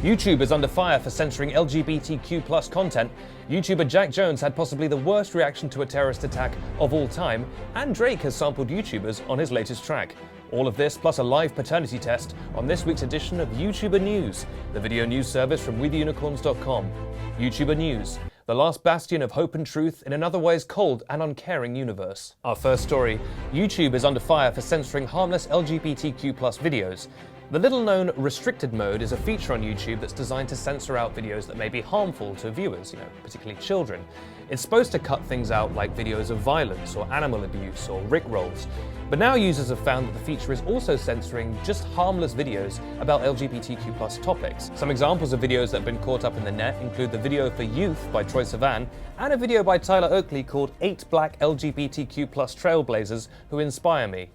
YouTube is under fire for censoring LGBTQ+ content. YouTuber Jack Jones had possibly the worst reaction to a terrorist attack of all time, and Drake has sampled YouTubers on his latest track. All of this plus a live paternity test on this week's edition of YouTuber News, the video news service from WeTheUnicorns.com. YouTuber News, the last bastion of hope and truth in an otherwise cold and uncaring universe. Our first story, YouTube is under fire for censoring harmless LGBTQ+ videos. The little-known restricted mode is a feature on YouTube that's designed to censor out videos that may be harmful to viewers, particularly children. It's supposed to cut things out like videos of violence or animal abuse or rickrolls. But now users have found that the feature is also censoring just harmless videos about LGBTQ+ topics. Some examples of videos that have been caught up in the net include the video for Youth by Troye Sivan and a video by Tyler Oakley called 8 Black LGBTQ+ Trailblazers Who Inspire Me.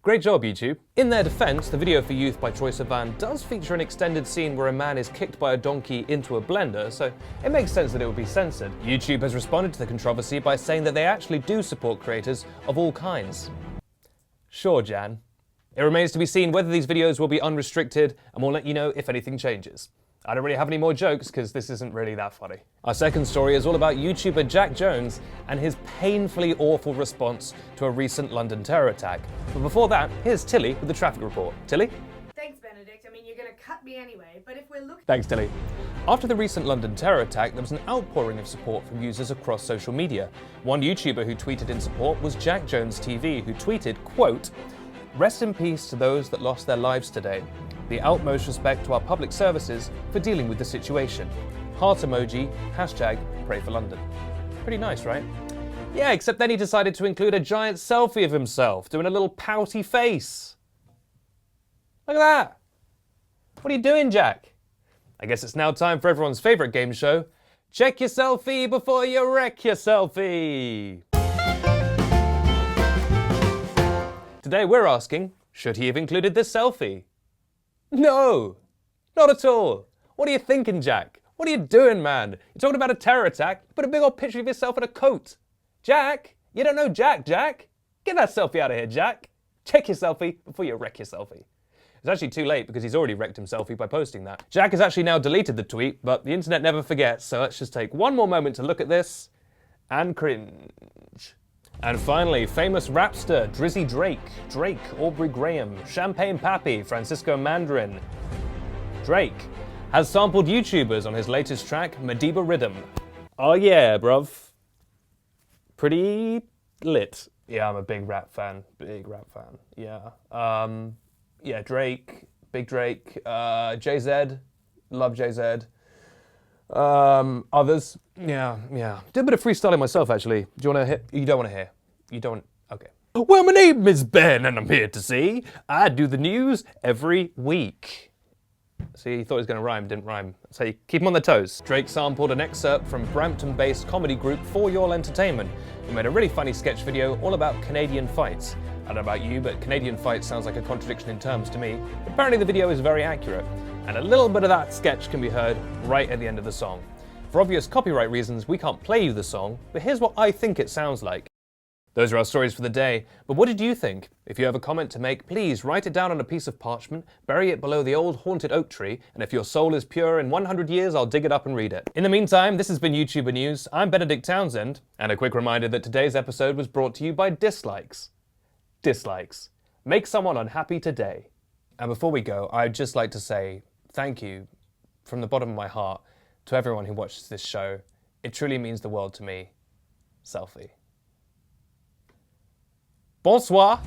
Great job, YouTube. In their defense, the video for Youth by Troye Sivan does feature an extended scene where a man is kicked by a donkey into a blender, so it makes sense that it would be censored. YouTube has responded to the controversy by saying that they actually do support creators of all kinds. Sure, Jan. It remains to be seen whether these videos will be unrestricted, and we'll let you know if anything changes. I don't really have any more jokes because this isn't really that funny. Our second story is all about YouTuber Jack Jones and his painfully awful response to a recent London terror attack. But before that, here's Tilly with the traffic report. Tilly? Thanks, Benedict. I mean, you're gonna cut me anyway, but if we're looking... Thanks, Tilly. After the recent London terror attack, there was an outpouring of support from users across social media. One YouTuber who tweeted in support was Jack Jones TV, who tweeted, quote, "Rest in peace to those that lost their lives today. The utmost respect to our public services for dealing with the situation. Heart emoji, hashtag pray for London." Pretty nice, right? Yeah, except then he decided to include a giant selfie of himself doing a little pouty face. Look at that. What are you doing, Jack? I guess it's now time for everyone's favourite game show. Check your selfie before you wreck your selfie. Today we're asking, should he have included this selfie? No, not at all. What are you thinking, Jack? What are you doing, man? You're talking about a terror attack, you put a big old picture of yourself in a coat. Jack, you don't know Jack. Get that selfie out of here, Jack. Check your selfie before you wreck your selfie. It's actually too late because he's already wrecked himself by posting that. Jack has actually now deleted the tweet, but the internet never forgets, so let's just take one more moment to look at this and cringe. And finally, famous rapster Drizzy Drake, Aubrey Graham, Champagne Pappy, Francisco Mandarin. Drake has sampled YouTubers on his latest track, Madiba Rhythm. Oh yeah, bruv. Pretty lit. Yeah, I'm a big rap fan. Yeah. Yeah, Drake, big Drake, JZ, love JZ. Others, yeah. Did a bit of freestyling myself, actually. Do you want to hear? You don't want to hear? You don't? Okay. Well, my name is Ben, and I'm here to say I do the news every week. See, he thought he was going to rhyme, didn't rhyme. So you keep him on their toes. Drake sampled an excerpt from Brampton-based comedy group For Your Entertainment, who made a really funny sketch video all about Canadian fights. I don't know about you, but Canadian fights sounds like a contradiction in terms to me. Apparently the video is very accurate, and a little bit of that sketch can be heard right at the end of the song. For obvious copyright reasons, we can't play you the song, but here's what I think it sounds like. Those are our stories for the day, but what did you think? If you have a comment to make, please write it down on a piece of parchment, bury it below the old haunted oak tree, and if your soul is pure, in 100 years I'll dig it up and read it. In the meantime, this has been YouTuber News. I'm Benedict Townsend, and a quick reminder that today's episode was brought to you by dislikes. Dislikes. Make someone unhappy today. And before we go, I'd just like to say thank you from the bottom of my heart to everyone who watches this show. It truly means the world to me. Selfie. Bonsoir.